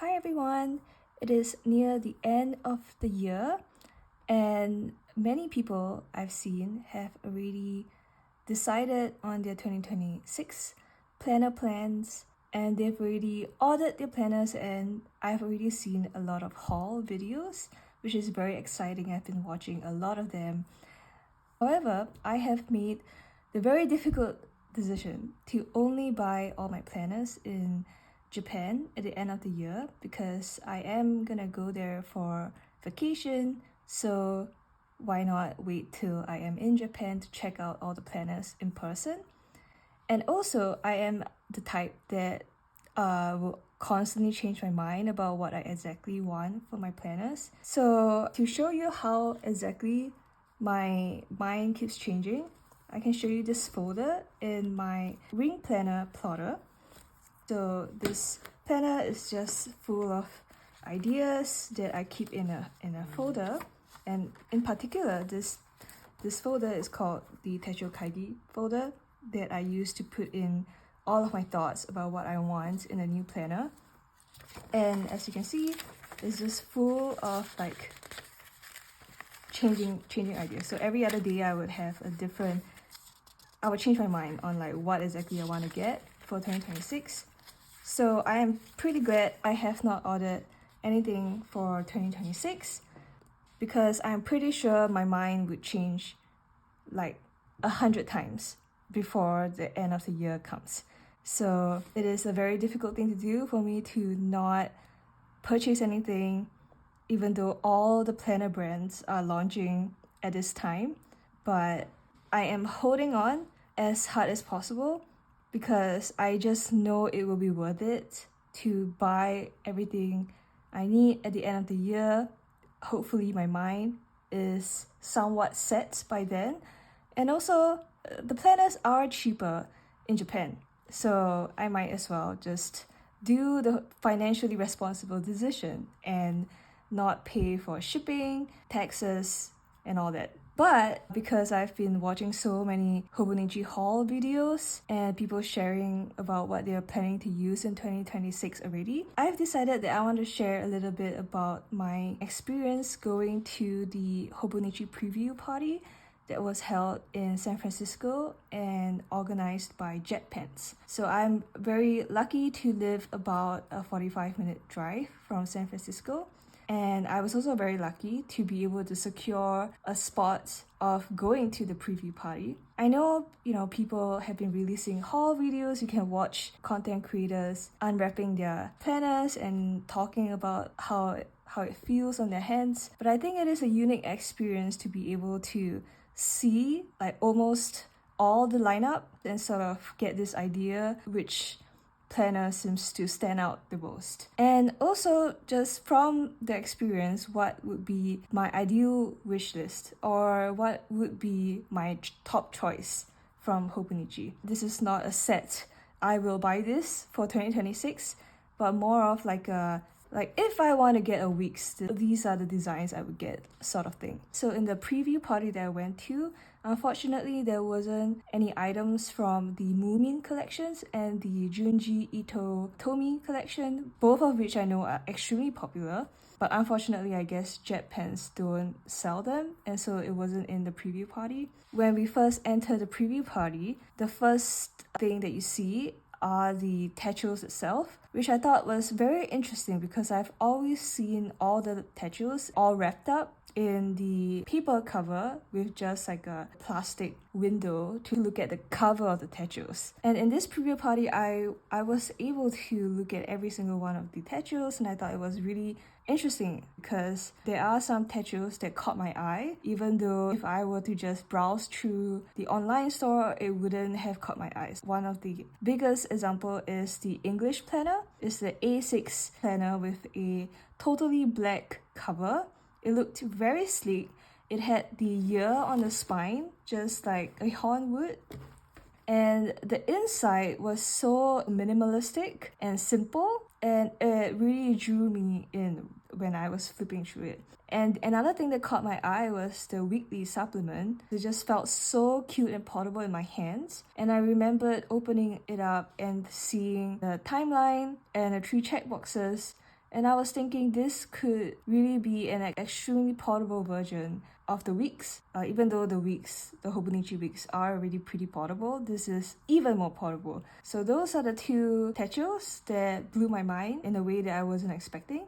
Hi everyone! It is near the end of the year, and many people I've seen have already decided on their 2026 planner plans, and they've already ordered their planners, and I've already seen a lot of haul videos, which is very exciting. I've been watching a lot of them. However, I have made the very difficult decision to only buy all my planners in Japan at the end of the year because I am gonna go there for vacation, so why not wait till I am in Japan to check out all the planners in person. And also, I am the type that will constantly change my mind about what I exactly want for my planners. So to show you how exactly my mind keeps changing, I can show you this folder in my ring planner plotter. So this planner is just full of ideas that I keep in a folder, and in particular this folder is called the Techo Kaigi folder that I use to put in all of my thoughts about what I want in a new planner. And as you can see, it's just full of like changing ideas. So every other day I would change my mind on like what exactly I want to get for 2026. So I am pretty glad I have not ordered anything for 2026 because I'm pretty sure my mind would change like 100 times before the end of the year comes. So it is a very difficult thing to do for me to not purchase anything, even though all the planner brands are launching at this time. But I am holding on as hard as possible because I just know it will be worth it to buy everything I need at the end of the year. Hopefully my mind is somewhat set by then. And also, the planners are cheaper in Japan, so I might as well just do the financially responsible decision and not pay for shipping, taxes, and all that. But because I've been watching so many Hobonichi haul videos and people sharing about what they're planning to use in 2026 already, I've decided that I want to share a little bit about my experience going to the Hobonichi preview party that was held in San Francisco and organized by JetPens. So I'm very lucky to live about a 45-minute drive from San Francisco. And I was also very lucky to be able to secure a spot of going to the preview party. I know, people have been releasing haul videos. You can watch content creators unwrapping their planners and talking about how it feels on their hands. But I think it is a unique experience to be able to see like almost all the lineup and sort of get this idea which planner seems to stand out the most. And also, just from the experience, what would be my ideal wish list or what would be my top choice from Hobonichi. This is not a set, I will buy this for 2026, but more of like if I want to get a wig, these are the designs I would get sort of thing. So in the preview party that I went to, unfortunately there wasn't any items from the Moomin collections and the Junji Ito Tomi collection, both of which I know are extremely popular. But unfortunately, I guess JetPens don't sell them, and so it wasn't in the preview party. When we first enter the preview party, the first thing that you see are the Techos itself, which I thought was very interesting because I've always seen all the Techos all wrapped up in the paper cover with just like a plastic window to look at the cover of the Techos. And in this preview party, I was able to look at every single one of the Techos, and I thought it was really interesting because there are some Techos that caught my eye, even though if I were to just browse through the online store, it wouldn't have caught my eyes. One of the biggest example is the English planner. It's the A6 planner with a totally black cover. It looked very sleek. It had the year on the spine, just like a horn would. And the inside was so minimalistic and simple, and it really drew me in when I was flipping through it. And another thing that caught my eye was the weekly supplement. It just felt so cute and portable in my hands. And I remembered opening it up and seeing the timeline and the 3 checkboxes And I was thinking this could really be an extremely portable version of the wicks. Even though the Hobonichi wicks are already pretty portable, this is even more portable. So those are the two Techos that blew my mind in a way that I wasn't expecting.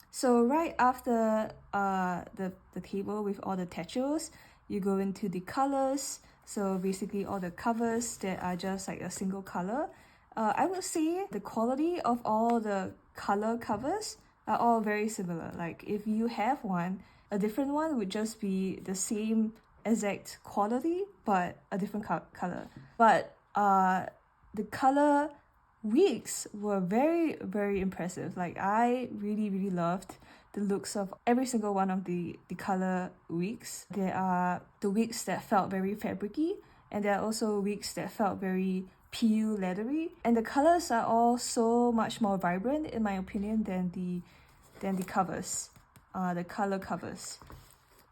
So right after the table with all the Techos, you go into the colors. So basically all the covers that are just like a single color. I would say the quality of all the color covers are all very similar. Like if you have one, a different one would just be the same exact quality but a different color. But the color wicks were very, very impressive. Like I really loved the looks of every single one of the color wicks. There are the wicks that felt very fabricy, and there are also wicks that felt very PU leathery, and the colors are all so much more vibrant in my opinion than the covers, the color covers.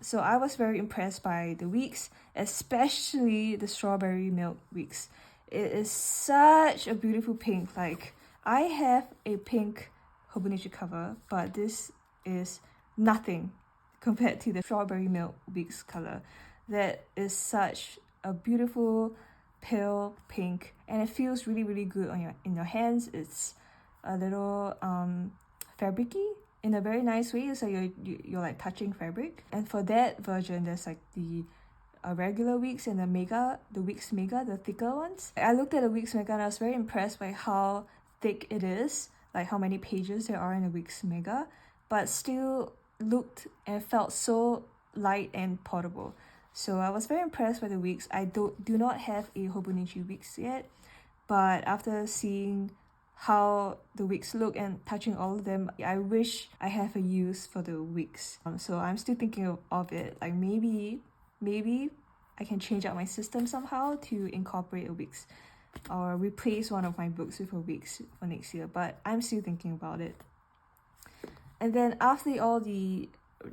So I was very impressed by the wicks, especially the strawberry milk wicks. It is such a beautiful pink. Like I have a pink Hobonichi cover, but this is nothing compared to the strawberry milk wicks color. That is such a beautiful pale pink, and it feels really good in your hands. It's a little fabricy in a very nice way. So you're like touching fabric. And for that version, there's like the regular wicks and the wicks mega, the thicker ones. I looked at the wicks mega and I was very impressed by how thick it is, like how many pages there are in the wicks mega, but still looked and felt so light and portable. So I was very impressed by the wicks. I do not have a Hobonichi wicks yet, but after seeing how the wicks look and touching all of them, I wish I have a use for the wicks. So I'm still thinking of it. Like maybe I can change out my system somehow to incorporate a wicks, or replace one of my books with a wicks for next year. But I'm still thinking about it. And then after all the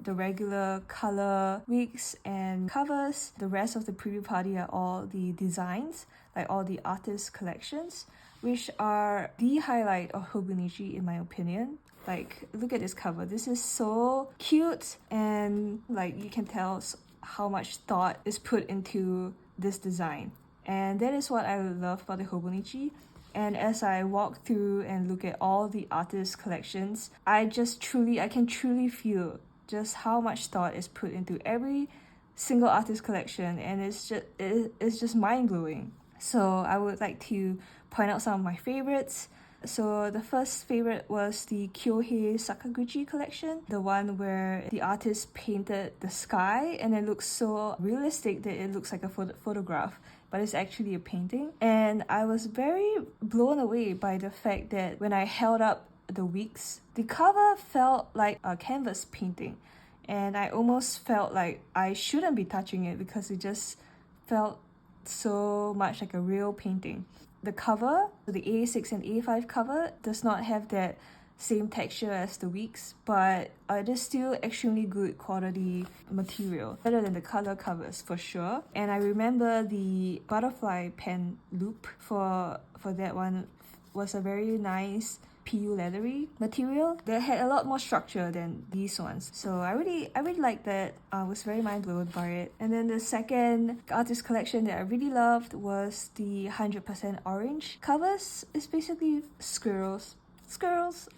regular color wicks and covers, the rest of the preview party are all the designs, like all the artist collections, which are the highlight of Hobonichi in my opinion. Like look at this cover. This is so cute, and like you can tell how much thought is put into this design, and that is what I love about the Hobonichi. And as I walk through and look at all the artist collections, I can truly feel just how much thought is put into every single artist collection, and it's just mind-blowing. So I would like to point out some of my favorites. So the first favorite was the Kyohei Sakaguchi collection, the one where the artist painted the sky and it looks so realistic that it looks like a photograph, but it's actually a painting. And I was very blown away by the fact that when I held up the wicks, the cover felt like a canvas painting, and I almost felt like I shouldn't be touching it because it just felt so much like a real painting. The cover, the A6 and A5 cover, does not have that same texture as the wicks, but it is still extremely good quality material, better than the color covers for sure. And I remember the butterfly pen loop for that one was a very nice PU leathery material that had a lot more structure than these ones. So I really liked that. I was very mind blown by it. And then the second artist collection that I really loved was the 100% orange covers. It's basically squirrels.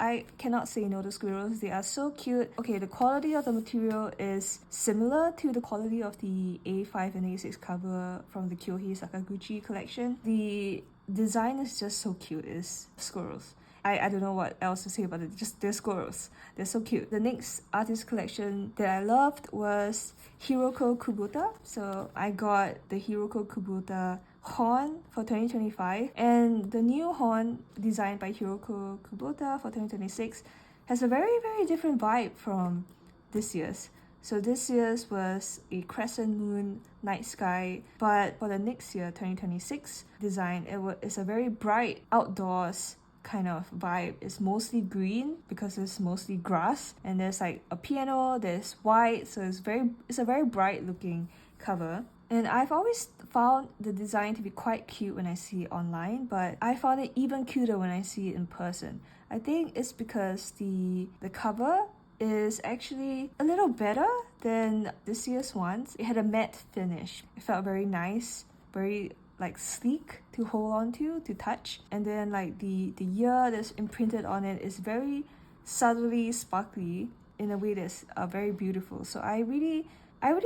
I cannot say no to squirrels. They are so cute. Okay, the quality of the material is similar to the quality of the A5 and A6 cover from the Kyohei Sakaguchi collection. The design is just so cute. It's squirrels. I don't know what else to say about it. Just they're squirrels. They're so cute. The next artist collection that I loved was Hiroko Kubota. So I got the Hiroko Kubota horn for 2025, and the new horn designed by Hiroko Kubota for 2026 has a very different vibe from this year's. So this year's was a crescent moon night sky, but for the next year 2026 design, it's a very bright outdoors kind of vibe. It's mostly green because it's mostly grass, and there's like a piano, there's white, so it's a very bright looking cover. And I've always found the design to be quite cute when I see it online, but I found it even cuter when I see it in person. I think it's because the cover is actually a little better than this year's ones. It had a matte finish. It felt very nice, very like sleek to hold on to touch. And then like the year that's imprinted on it is very subtly sparkly in a way that's very beautiful. So I really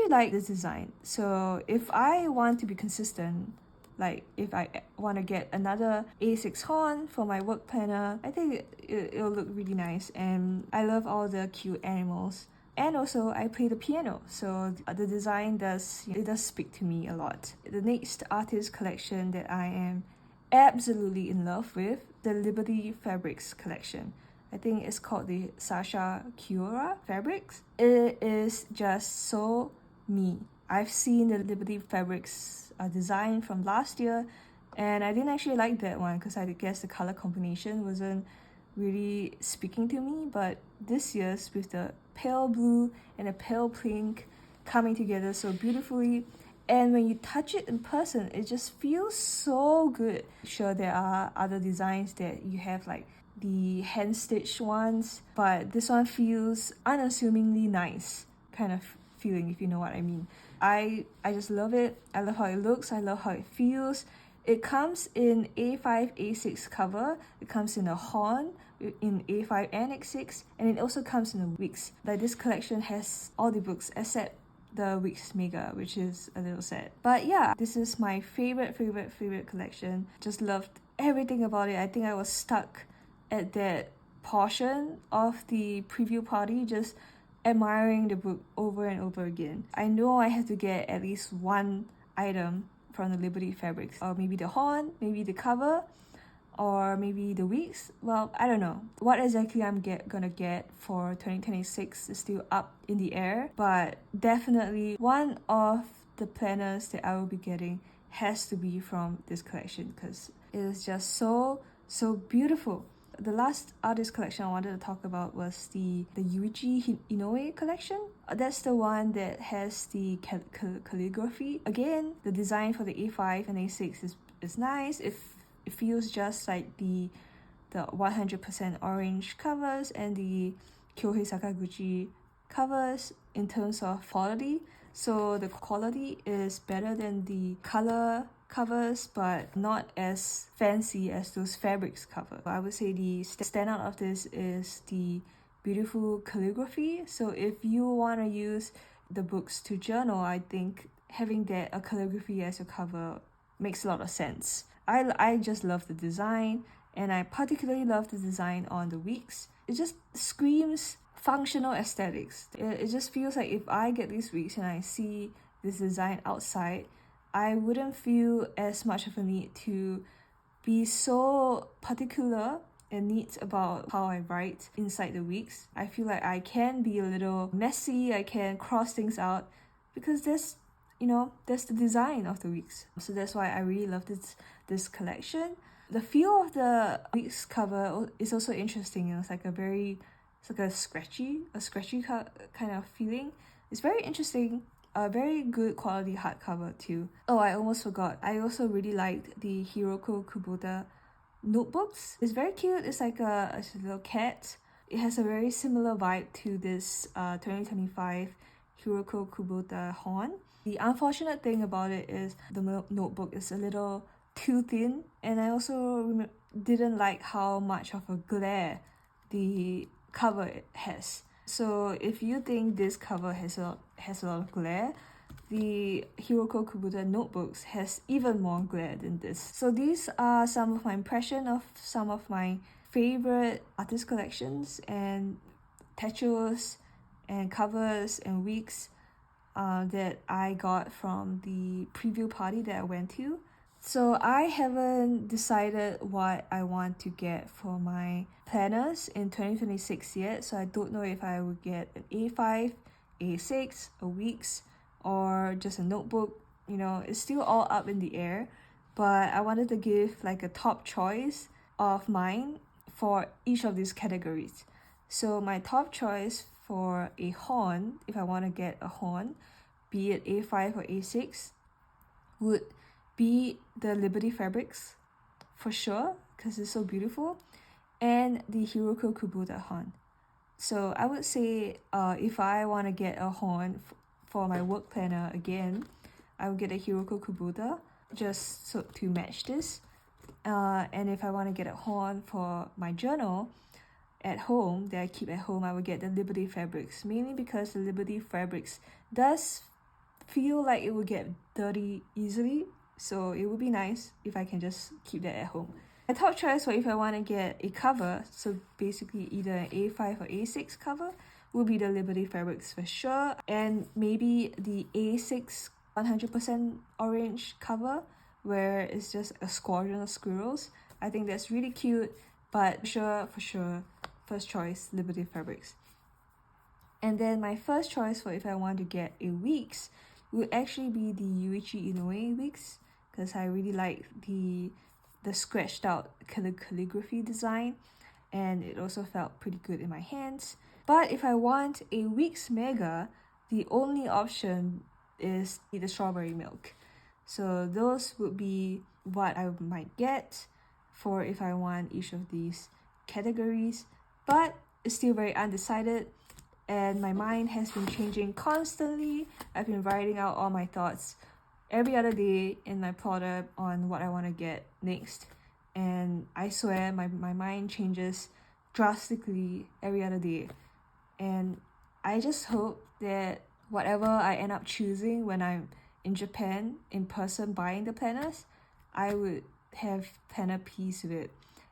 like this design. So if I want to be consistent, like if I want to get another A6 horn for my work planner, I think it'll look really nice. And I love all the cute animals. And also I play the piano, so the design does speak to me a lot. The next artist collection that I am absolutely in love with, the Liberty Fabrics collection. I think it's called the Sasha Kiora Fabrics. It is just so me. I've seen the Liberty Fabrics design from last year, and I didn't actually like that one because I guess the color combination wasn't really speaking to me. But this year's, with the pale blue and a pale pink coming together so beautifully, and when you touch it in person, it just feels so good. Sure, there are other designs that you have, like the hand stitched ones, but this one feels unassumingly nice kind of feeling, if you know what I mean. I just love it. I love how it looks. I love how it feels. It comes in A5, A6 cover. It comes in a horn in A5 and A6, and it also comes in the weeks. Like, this collection has all the books except the weeks mega, which is a little sad. But yeah, this is my favorite collection. Just loved everything about it. I think I was stuck at that portion of the preview party, just admiring the book over and over again. I know I have to get at least one item from the Liberty Fabrics, or maybe the horn, maybe the cover, or maybe the weeks. Well, I don't know. What exactly I'm gonna get for 2026 is still up in the air, but definitely one of the planners that I will be getting has to be from this collection because it is just so beautiful. The last artist collection I wanted to talk about was the Yuichi Inoue collection. That's the one that has the calligraphy. Again, the design for the A5 and A6 is nice. It feels just like the 100% orange covers and the Kyohei Sakaguchi covers in terms of quality. So the quality is better than the color covers, but not as fancy as those fabrics cover. I would say the standout of this is the beautiful calligraphy. So if you want to use the books to journal, I think having a calligraphy as your cover makes a lot of sense. I just love the design, and I particularly love the design on the weeks. It just screams functional aesthetics. It just feels like if I get these weeks and I see this design outside, I wouldn't feel as much of a need to be so particular and neat about how I write inside the weeks. I feel like I can be a little messy, I can cross things out, because that's the design of the weeks. So that's why I really love this collection. The feel of the weeks cover is also interesting. It's like a scratchy kind of feeling. It's very interesting. A very good quality hardcover too. Oh, I almost forgot. I also really liked the Hiroko Kubota notebooks. It's very cute. It's like a little cat. It has a very similar vibe to this 2025 Hiroko Kubota horn. The unfortunate thing about it is the notebook is a little too thin, and I also didn't like how much of a glare the cover has. So if you think this cover has a lot of glare, the Hiroko Kubota notebooks has even more glare than this. So these are some of my impression of some of my favorite artist collections and Techos and covers and weeks that I got from the preview party that I went to. So I haven't decided what I want to get for my planners in 2026 yet. So I don't know if I would get an A5, A6, a weeks, or just a notebook. It's still all up in the air. But I wanted to give like a top choice of mine for each of these categories. So my top choice for a horn, if I want to get a horn, be it A5 or A6, would be the Liberty Fabrics for sure, because it's so beautiful. and the Hiroko Kubota horn. So I would say if I want to get a horn for my work planner again, I would get a Hiroko Kubota just so to match this. And if I want to get a horn for my journal at home that I keep at home, I would get the Liberty Fabrics, mainly because the Liberty Fabrics does feel like it will get dirty easily, so it would be nice if I can just keep that at home. My top choice for if I want to get a cover, so basically either an A5 or A6 cover, will be the Liberty Fabrics for sure, and maybe the A6 100% orange cover where it's just a squadron of squirrels. I think that's really cute, but for sure, first choice, Liberty Fabrics. And then my first choice for if I want to get a Weeks would actually be the Yuichi Inoue Weeks, because I really like the scratched out calligraphy design, and it also felt pretty good in my hands. But if I want a Weeks Mega, the only option is the strawberry milk. So those would be what I might get for if I want each of these categories, but it's still very undecided and my mind has been changing constantly. I've been writing out all my thoughts every other day in my plotter on what I want to get next, and I swear my mind changes drastically every other day, and I just hope that whatever I end up choosing when I'm in Japan in person buying the planners, I would have planner peace with it.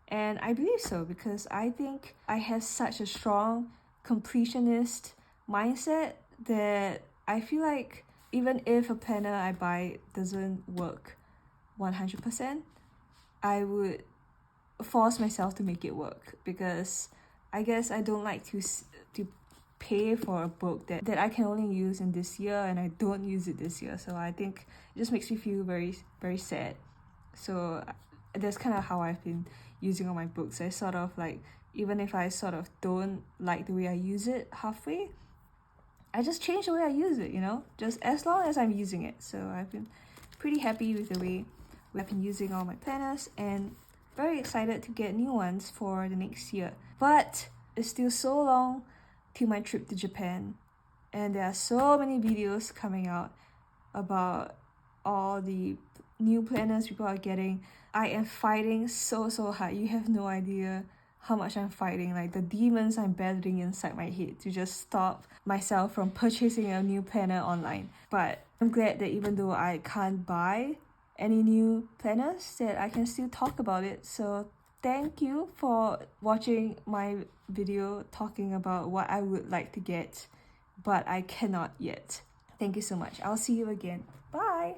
And I believe so because I think I have such a strong completionist mindset that I feel like even if a planner I buy doesn't work 100%, I would force myself to make it work, because I guess I don't like to pay for a book that I can only use in this year and I don't use it this year. So I think it just makes me feel very, very sad. So that's kind of how I've been using all my books. I sort of like, even if I sort of don't like the way I use it halfway, I just change the way I use it, you know, just as long as I'm using it. So I've been pretty happy with the way I've been using all my planners and very excited to get new ones for the next year. But it's still so long to my trip to Japan, and there are so many videos coming out about all the new planners people are getting. I am fighting so hard. You have no idea how much I'm fighting, like the demons I'm battling inside my head to just stop myself from purchasing a new planner online. But I'm glad that even though I can't buy any new planners, that I can still talk about it. So thank you for watching my video talking about what I would like to get, but I cannot yet. Thank you so much. I'll see you again. Bye!